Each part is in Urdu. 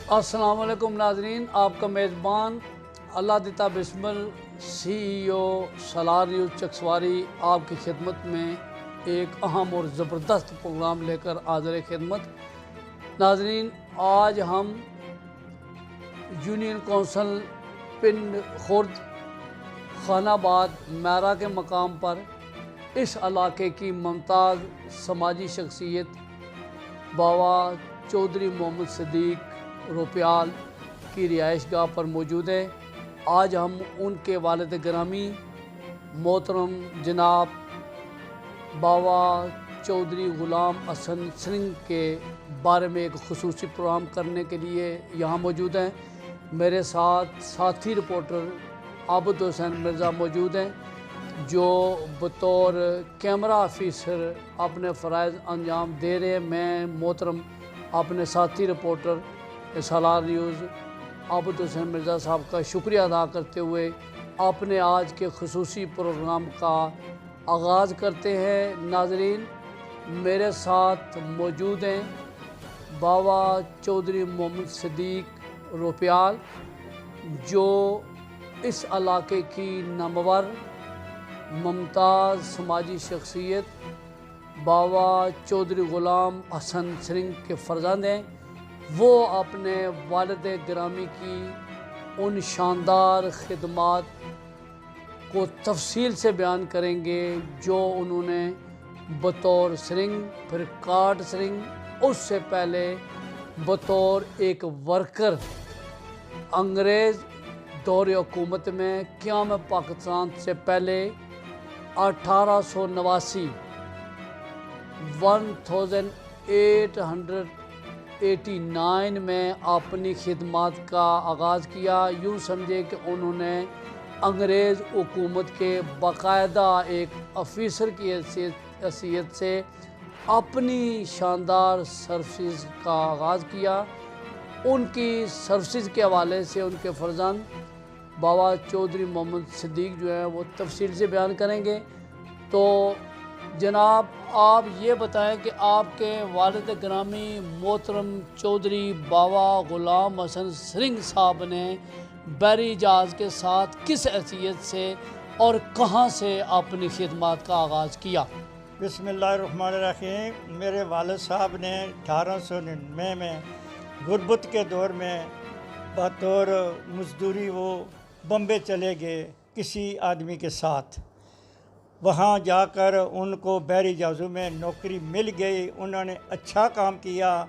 السلام علیکم ناظرین، آپ کا میزبان اللہ دیتا بسمل CEO سالار نیوز چکسواری آپ کی خدمت میں ایک اہم اور زبردست پروگرام لے کر حاضر خدمت۔ ناظرین، آج ہم یونین کونسل پنڈ خرد خان آباد میرا کے مقام پر اس علاقے کی ممتاز سماجی شخصیت بابا چودھری محمد صدیق روپیال کی رہائش گاہ پر موجود ہیں۔ آج ہم ان کے والد گرامی محترم جناب بابا چودھری غلام حسن سرنگ کے بارے میں ایک خصوصی پروگرام کرنے کے لیے یہاں موجود ہیں۔ میرے ساتھ ساتھی رپورٹر عابد حسین مرزا موجود ہیں جو بطور کیمرہ آفیسر اپنے فرائض انجام دے رہے ہیں۔ میں محترم اپنے ساتھی رپورٹر سالار نیوز عابد حسین مرزا صاحب کا شکریہ ادا کرتے ہوئے اپنے آج کے خصوصی پروگرام کا آغاز کرتے ہیں۔ ناظرین، میرے ساتھ موجود ہیں بابا چودھری محمد صدیق روپیال جو اس علاقے کی نامور ممتاز سماجی شخصیت بابا چودھری غلام حسن سرنگ کے فرزند ہیں۔ وہ اپنے والد گرامی کی ان شاندار خدمات کو تفصیل سے بیان کریں گے جو انہوں نے بطور سرنگ، پھر کاٹ سرنگ، اس سے پہلے بطور ایک ورکر انگریز دور حکومت میں قیام پاکستان سے پہلے 1889 میں اپنی خدمات کا آغاز کیا۔ یوں سمجھے کہ انہوں نے انگریز حکومت کے باقاعدہ ایک آفیسر کی حیثیت سے اپنی شاندار سروسز کا آغاز کیا۔ ان کی سروسز کے حوالے سے ان کے فرزند بابا چودھری محمد صدیق جو ہیں وہ تفصیل سے بیان کریں گے۔ تو جناب، آپ یہ بتائیں کہ آپ کے والد گرامی محترم چودھری بابا غلام حسن سرنگ صاحب نے بحری جہاز کے ساتھ کس حیثیت سے اور کہاں سے اپنی خدمات کا آغاز کیا؟ بسم اللہ الرحمن الرحیم۔ میرے والد صاحب نے 1899 میں غربت کے دور میں بطور مزدوری وہ بمبے چلے گئے کسی آدمی کے ساتھ۔ وہاں جا کر ان کو بحری جہازوں میں نوکری مل گئی۔ انہوں نے اچھا کام کیا۔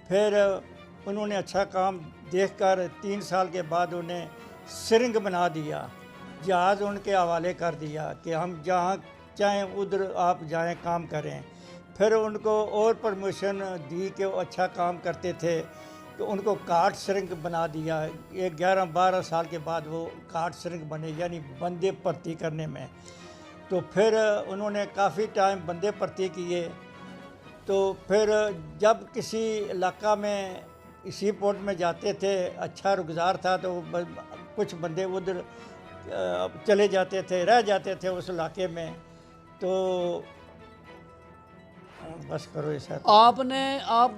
پھر انہوں نے اچھا کام دیکھ کر 3 سال کے بعد انہیں سرنگ بنا دیا، جہاز ان کے حوالے کر دیا کہ ہم جہاں چاہیں ادھر آپ جائیں کام کریں۔ پھر ان کو اور پرموشن دی کہ وہ اچھا کام کرتے تھے تو ان کو کاٹ سرنگ بنا دیا۔ 11-12 سال کے بعد وہ کاٹ سرنگ بنے، یعنی بندے بھرتی کرنے میں۔ تو پھر انہوں نے کافی ٹائم بندے بھرتی کیے۔ تو پھر جب کسی علاقہ میں اسی پورٹ میں جاتے تھے، اچھا روزگار تھا تو کچھ بندے ادھر چلے جاتے تھے، رہ جاتے تھے اس علاقے میں۔ تو بس کرو یہ ساتھ۔ آپ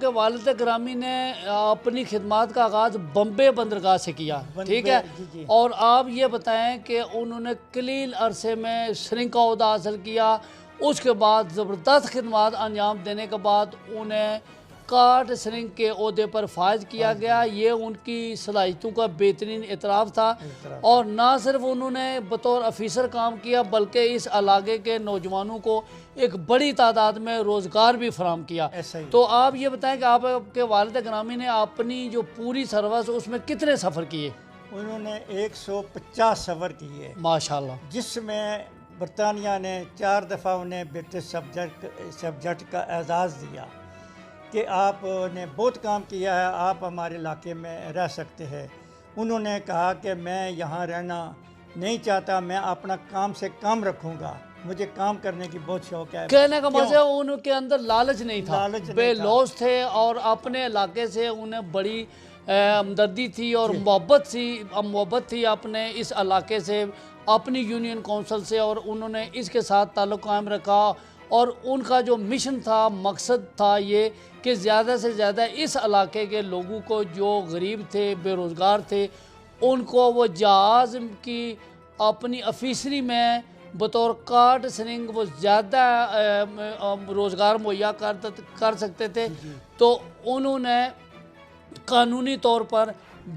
کے والد گرامی نے اپنی خدمات کا آغاز بمبے بندرگاہ سے کیا، ٹھیک ہے؟ جی۔ اور آپ یہ بتائیں کہ انہوں نے قلیل عرصے میں سرنگ کا عہدہ حاصل کیا، اس کے بعد زبردست خدمات انجام دینے کے بعد انہیں کاٹ سرنگ کے عہدے پر فائز کیا گیا۔ یہ ان کی صلاحیتوں کا بہترین اعتراف تھا۔ اور نہ صرف انہوں نے بطور آفیسر کام کیا بلکہ اس علاقے کے نوجوانوں کو ایک بڑی تعداد میں روزگار بھی فراہم کیا۔ تو آپ یہ بتائیں کہ آپ کے والد گرامی نے اپنی جو پوری سروس اس میں کتنے سفر کیے؟ انہوں نے 150 سفر کیے، ماشاءاللہ، جس میں برطانیہ نے 4 دفعہ انہیں برٹش سبجیکٹ کا اعزاز دیا کہ آپ نے بہت کام کیا ہے، آپ ہمارے علاقے میں رہ سکتے ہیں۔ انہوں نے کہا کہ میں یہاں رہنا نہیں چاہتا، میں اپنا کام سے کام رکھوں گا، مجھے کام کرنے کی بہت شوق ہے۔ کہنے کا مطلب ان کے اندر لالچ نہیں تھا، بے لوث تھے اور اپنے علاقے سے انہیں بڑی ہمدردی تھی اور محبت تھی اپنے اس علاقے سے، اپنی یونین کونسل سے، اور انہوں نے اس کے ساتھ تعلق قائم رکھا اور ان کا جو مشن تھا، مقصد تھا یہ کہ زیادہ سے زیادہ اس علاقے کے لوگوں کو جو غریب تھے، بے روزگار تھے، ان کو وہ جہاز کی اپنی آفیسری میں بطور کارٹ سرنگ وہ زیادہ روزگار مہیا کر سکتے تھے۔ تو انہوں نے قانونی طور پر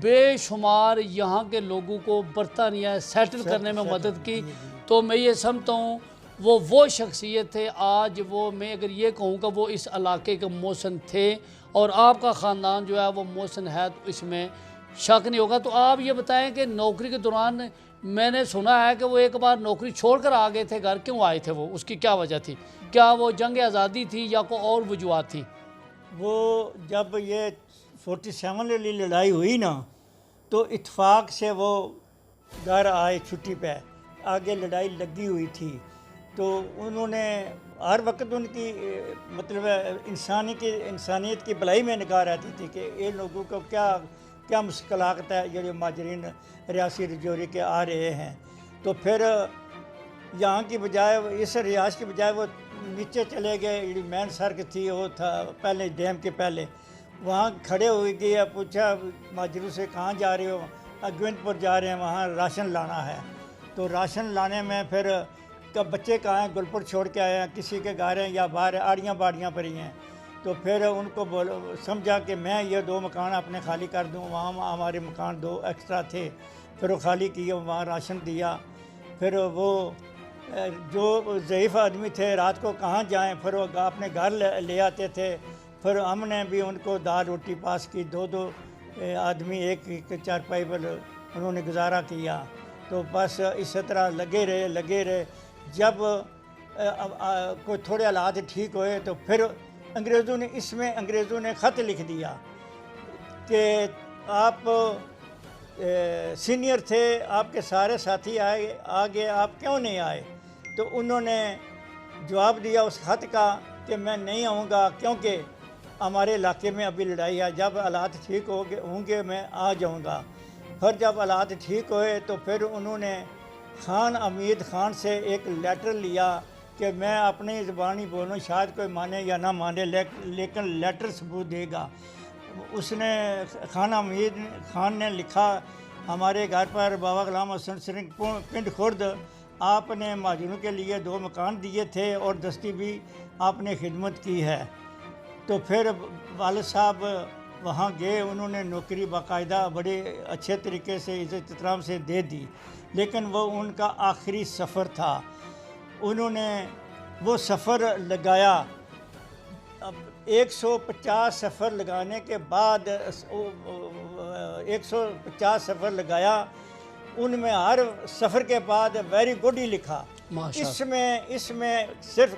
بے شمار یہاں کے لوگوں کو برطانیہ سیٹل کرنے میں مدد کی۔ تو میں یہ سمجھتا ہوں وہ شخصیت تھے، آج وہ میں اگر یہ کہوں کہ وہ اس علاقے کے محسن تھے، اور آپ کا خاندان جو ہے وہ محسن ہے، تو اس میں شک نہیں ہوگا۔ تو آپ یہ بتائیں کہ نوکری کے دوران میں نے سنا ہے کہ وہ ایک بار نوکری چھوڑ کر آ گئے تھے گھر، کیوں آئے تھے وہ؟ اس کی کیا وجہ تھی؟ کیا وہ جنگ آزادی تھی یا کوئی اور وجوہات تھی؟ وہ جب یہ 47 والی لڑائی ہوئی نا، تو اتفاق سے وہ گھر آئے چھٹی پہ، آگے لڑائی لگی ہوئی تھی، تو انہوں نے ہر وقت ان کی مطلب انسانیت کی بھلائی میں نگاہ رہتی تھی کہ ان لوگوں کو کیا مشکلات ہے جو مہاجرین ریاسی رجوری کے آ رہے ہیں۔ تو پھر یہاں کی بجائے، اس ریاض کی بجائے وہ نیچے چلے گئے، مین سڑک تھی وہ تھا پہلے ڈیم کے پہلے، وہاں کھڑے ہوئے گئے، پوچھا مہاجروں سے کہاں جا رہے ہو؟ گوند پور جا رہے ہیں، وہاں راشن لانا ہے۔ تو راشن لانے میں پھر بچے کہاں ہیں، گلپور چھوڑ کے آئے ہیں، کسی کے گھر ہیں یا باہر آڑیاں باڑیاں پڑی ہیں۔ تو پھر ان کو سمجھا کہ میں یہ 2 مکان اپنے خالی کر دوں، وہاں ہمارے مکان 2 ایکسٹرا تھے، پھر وہ خالی کیے، وہاں راشن دیا۔ پھر وہ جو ضعیف آدمی تھے رات کو کہاں جائیں، پھر وہ اپنے گھر لے آتے تھے۔ پھر ہم نے بھی ان کو دال روٹی پاس کی، 2 آدمی ایک چارپائی پر انہوں نے گزارا کیا۔ تو بس اس طرح لگے رہے۔ جب کوئی تھوڑے حالات ٹھیک ہوئے تو پھر انگریزوں نے خط لکھ دیا کہ آپ سینئر تھے، آپ کے سارے ساتھی آگے، آپ کیوں نہیں آئے؟ تو انہوں نے جواب دیا اس خط کا کہ میں نہیں آؤں گا، کیونکہ ہمارے علاقے میں ابھی لڑائی ہے، جب حالات ٹھیک ہوں گے میں آ جاؤں گا۔ پھر جب حالات ٹھیک ہوئے تو پھر انہوں نے خان حمید خان سے ایک لیٹر لیا کہ میں اپنی زبانی بولوں، شاید کوئی مانے یا نہ مانے، لیکن لیٹر ثبوت دے گا۔ اس نے خان حمید خان نے لکھا، ہمارے گھر پر بابا غلام حسن سرنگ پنڈ خرد آپ نے مہاجروں کے لیے 2 مکان دیے تھے اور دستی بھی آپ نے خدمت کی ہے۔ تو پھر والد صاحب وہاں گئے، انہوں نے نوکری باقاعدہ بڑے اچھے طریقے سے عزت احترام سے دے دی، لیکن وہ ان کا آخری سفر تھا۔ انہوں نے وہ سفر لگایا، 150 سفر لگانے کے بعد 150 سفر لگایا، ان میں ہر سفر کے بعد ویری گڈ ہی لکھا۔ اس میں صرف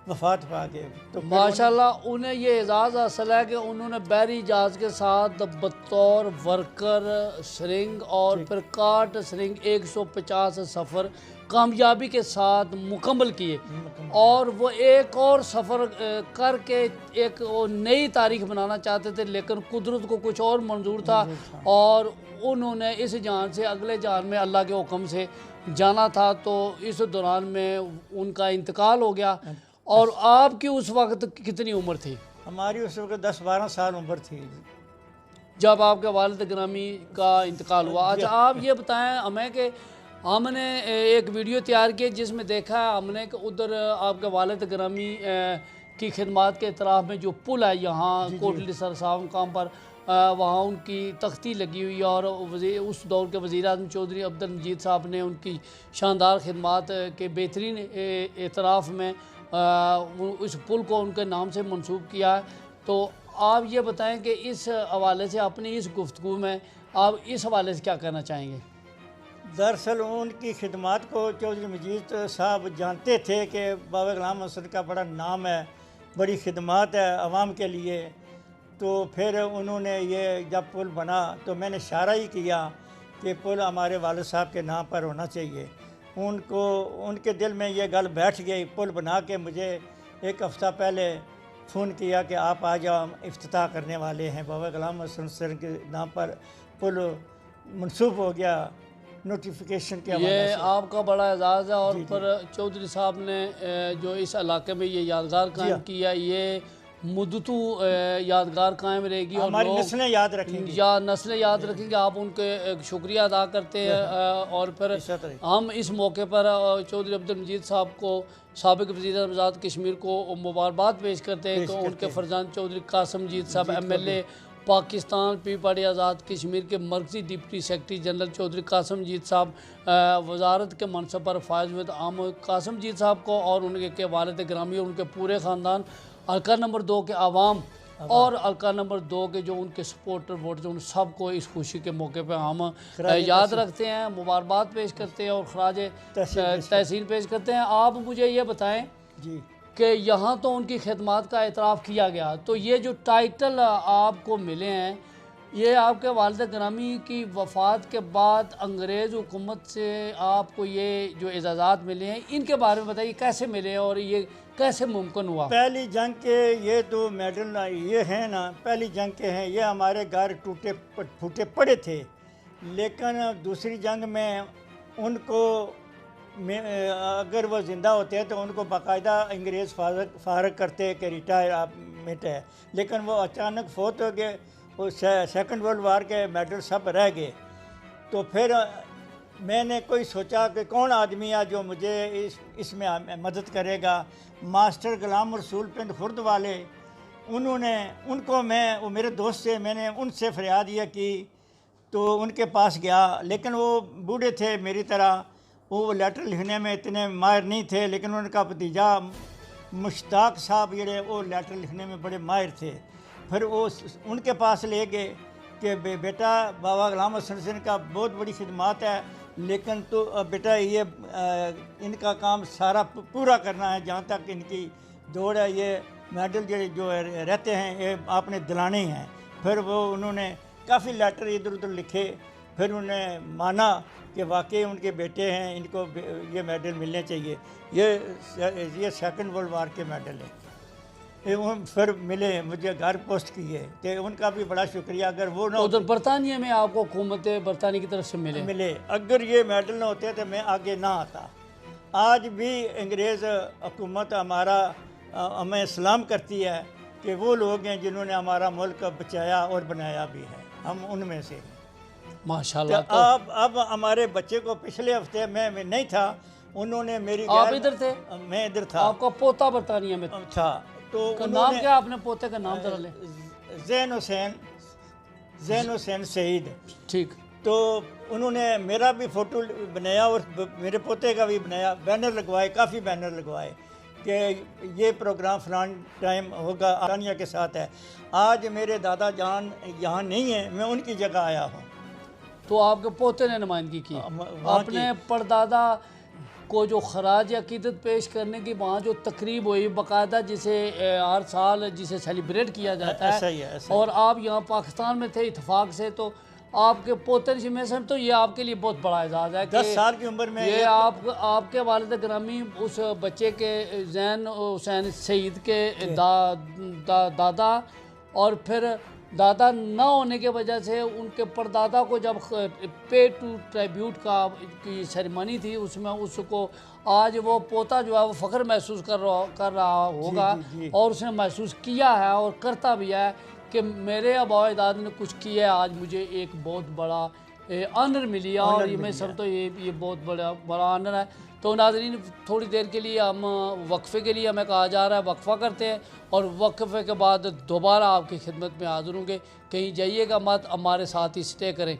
وفات پا گئے۔ تو ماشاءاللہ انہیں یہ اعزاز حاصل ہے کہ انہوں نے بحری جہاز کے ساتھ بطور ورکر سرنگ اور پھر کارٹ سرنگ 150 سفر کامیابی کے ساتھ مکمل کیے، اور وہ ایک اور سفر کر کے ایک نئی تاریخ بنانا چاہتے تھے، لیکن قدرت کو کچھ اور منظور تھا، اور انہوں نے اس جہان سے اگلے جہان میں اللہ کے حکم سے جانا تھا۔ تو اس دوران میں ان کا انتقال ہو گیا۔ اور آپ کی اس وقت کتنی عمر تھی؟ ہماری اس وقت 10-12 سال عمر تھی جب آپ کے والد گرامی کا انتقال ہوا۔ اچھا آپ یہ بتائیں ہمیں کہ ہم نے ایک ویڈیو تیار کی جس میں دیکھا ہے ہم نے کہ ادھر آپ کے والد گرامی کی خدمات کے اعتراف میں جو پل ہے یہاں کوٹلی سرساو مقام پر، وہاں ان کی تختی لگی ہوئی ہے، اور اس دور کے وزیر اعظم چودھری عبد المجید صاحب نے ان کی شاندار خدمات کے بہترین اعتراف میں اس پل کو ان کے نام سے منسوب کیا ہے۔ تو آپ یہ بتائیں کہ اس حوالے سے اپنی اس گفتگو میں آپ اس حوالے سے کیا کہنا چاہیں گے؟ دراصل ان کی خدمات کو چودھری مجید صاحب جانتے تھے کہ بابا غلام حسن کا بڑا نام ہے، بڑی خدمات ہے عوام کے لیے۔ تو پھر انہوں نے یہ جب پل بنا تو میں نے اشارہ ہی کیا کہ پل ہمارے والد صاحب کے نام پر ہونا چاہیے۔ ان کے دل میں یہ گل بیٹھ گئی۔ پل بنا کے مجھے 1 ہفتہ پہلے فون کیا کہ آپ آ جاؤ، ہم افتتاح کرنے والے ہیں، بابا غلام حسن سرنگ کے نام پر پل منسوب ہو گیا نوٹیفیکیشن کے حوالے یہ سے۔ آپ کا بڑا اعزاز ہے، اور جی، جی۔ پر چودھری صاحب نے جو اس علاقے میں یہ یادگار قائم کیا، یہ مدتوں یادگار قائم رہے گی، اور ہماری لوگ نسلیں یاد رکھیں گی۔ یا نسلیں یاد رکھیں گے۔ آپ ان کے شکریہ ادا کرتے ہیں، اور پھر اسی طرح ہم اس موقع پر چودھری عبدالمجید صاحب کو، سابق وزیر اعظم آزاد کشمیر کو مبارکباد پیش کرتے ہیں کہ ان کے فرزند Chaudhry Qasim Majeed Sahib MLA Pakistan P party Azad Kashmir کے مرکزی deputy secretary general Chaudhry Qasim Majeed Sahib وزارت کے منصب پر فائز ہوئے۔ ہم قاسم مجید صاحب کو اور ان کے والد گرامی اور ان کے پورے خاندان، حلقہ نمبر 2 کے عوام اور حلقہ نمبر 2 کے جو ان کے سپورٹر ووٹر، ان سب کو اس خوشی کے موقع پہ ہم یاد رکھتے ہیں، مبارکباد پیش کرتے ہیں اور خراج تحسین پیش کرتے ہیں۔ آپ مجھے یہ بتائیں جی کہ یہاں تو ان کی خدمات کا اعتراف کیا گیا، تو یہ جو ٹائٹل آپ کو ملے ہیں، یہ آپ کے والد گرامی کی وفات کے بعد انگریز حکومت سے آپ کو یہ جو اعزازات ملے ہیں، ان کے بارے میں بتائیے کیسے ملے اور یہ کیسے ممکن ہوا؟ پہلی جنگ کے یہ دو میڈل یہ ہیں نا، پہلی جنگ کے ہیں، یہ ہمارے گھر ٹوٹے پھوٹے پڑے تھے، لیکن دوسری جنگ میں ان کو اگر وہ زندہ ہوتے ہیں تو ان کو باقاعدہ انگریز فارغ کرتے کہ ریٹائرمنٹ ہے، لیکن وہ اچانک فوت ہو گئے۔ وہ سیکنڈ ورلڈ وار کے میڈل سب رہ گئے۔ تو پھر میں نے کوئی سوچا کہ کون آدمی ہے جو مجھے اس میں مدد کرے گا۔ ماسٹر غلام رسول پنڈ خرد والے، ان کو وہ میرے دوست سے، میں نے ان سے فریاد یہ کی تو ان کے پاس گیا، لیکن وہ بوڑھے تھے میری طرح، وہ لیٹر لکھنے میں اتنے ماہر نہیں تھے، لیکن ان کا بھتیجا مشتاق صاحب وہ لیٹر لکھنے میں بڑے ماہر تھے۔ پھر وہ ان کے پاس لے گئے کہ بیٹا بابا غلام حسن کا بہت بڑی خدمات ہے، لیکن تو بیٹا یہ ان کا کام سارا پورا کرنا ہے، جہاں تک ان کی دوڑ ہے، یہ میڈل جو رہتے ہیں یہ آپ نے دلانے ہیں۔ پھر وہ انہوں نے کافی لیٹر ادھر ادھر لکھے، پھر انہوں نے مانا کہ واقعی ان کے بیٹے ہیں، ان کو یہ میڈل ملنے چاہیے۔ یہ سیکنڈ ورلڈ وار کے میڈل ہیں۔ پھر ملے، مجھے گھر پوسٹ کیے، کہ ان کا بھی بڑا شکریہ۔ اگر وہ نہ ادھر برطانیہ میں آپ کو حکومت برطانیہ کی طرف سے ملے، اگر یہ میڈل نہ ہوتے تو میں آگے نہ آتا۔ آج بھی انگریز حکومت ہمیں سلام کرتی ہے کہ وہ لوگ ہیں جنہوں نے ہمارا ملک بچایا اور بنایا بھی ہے، ہم ان میں سے ہیں۔ ماشاءاللہ۔ اب ہمارے بچے کو پچھلے ہفتے میں نہیں تھا، انہوں نے میری آپ ادھر تھے؟ میں ادھر تھا۔ آپ کا پوتا برطانیہ میں تھا تو نام کیا؟ آپ نے پوتے کا نام ذرا لیں۔ زین حسین سعید۔ ٹھیک۔ تو انہوں نے میرا بھی فوٹو بنایا اور میرے پوتے کا بھی بنایا، بینر لگوائے، کافی بینر لگوائے کہ یہ پروگرام فلان ٹائم ہوگا، برطانیہ کے ساتھ ہے۔ آج میرے دادا جان یہاں نہیں ہیں، میں ان کی جگہ آیا ہوں۔ تو آپ کے پوتے نے نمائندگی کی، اپنے پردادا کو جو خراج عقیدت پیش کرنے کی وہاں جو تقریب ہوئی باقاعدہ، جسے ہر سال جسے سیلیبریٹ کیا جاتا ہے، اور آپ یہاں پاکستان میں تھے اتفاق سے، تو آپ کے پوتے میں سمجھتا ہوں یہ آپ کے لیے بہت بڑا اعزاز ہے کہ 10 سال کی عمر میں یہ آپ کے والد گرامی اس بچے کے زین حسین سعید کے دادا، اور پھر دادا نہ ہونے کی وجہ سے ان کے پردادا کو جب پے ٹو ٹریبیوٹ کی سیریمنی تھی، اس میں اس کو آج وہ پوتا جو ہے وہ فخر محسوس کر رہا ہوگا، اور اس نے محسوس کیا ہے اور کرتا بھی ہے کہ میرے آباء و اجداد نے کچھ کیا ہے، آج مجھے ایک بہت بڑا آنر ملی، اور یہ میں سمجھتا ہوں یہ بہت بڑا آنر ہے۔ تو ناظرین، تھوڑی دیر کے لیے ہم وقفے کے لیے ہمیں کہا جا رہا ہے وقفہ کرتے ہیں، اور وقفے کے بعد دوبارہ آپ کی خدمت میں حاضر ہوں گے۔ کہیں جائیے گا مت، ہمارے ساتھ ہی سٹے کریں۔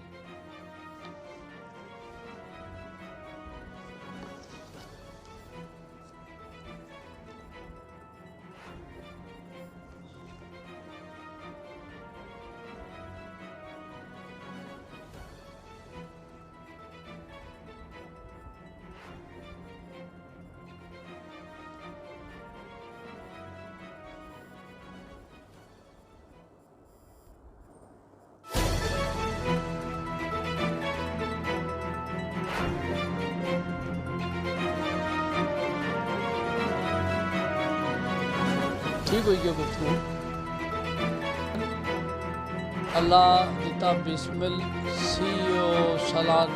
ٹھیک ہوئی گیا گفتگو؟ اللہ دیتا بسمل سی او سلاد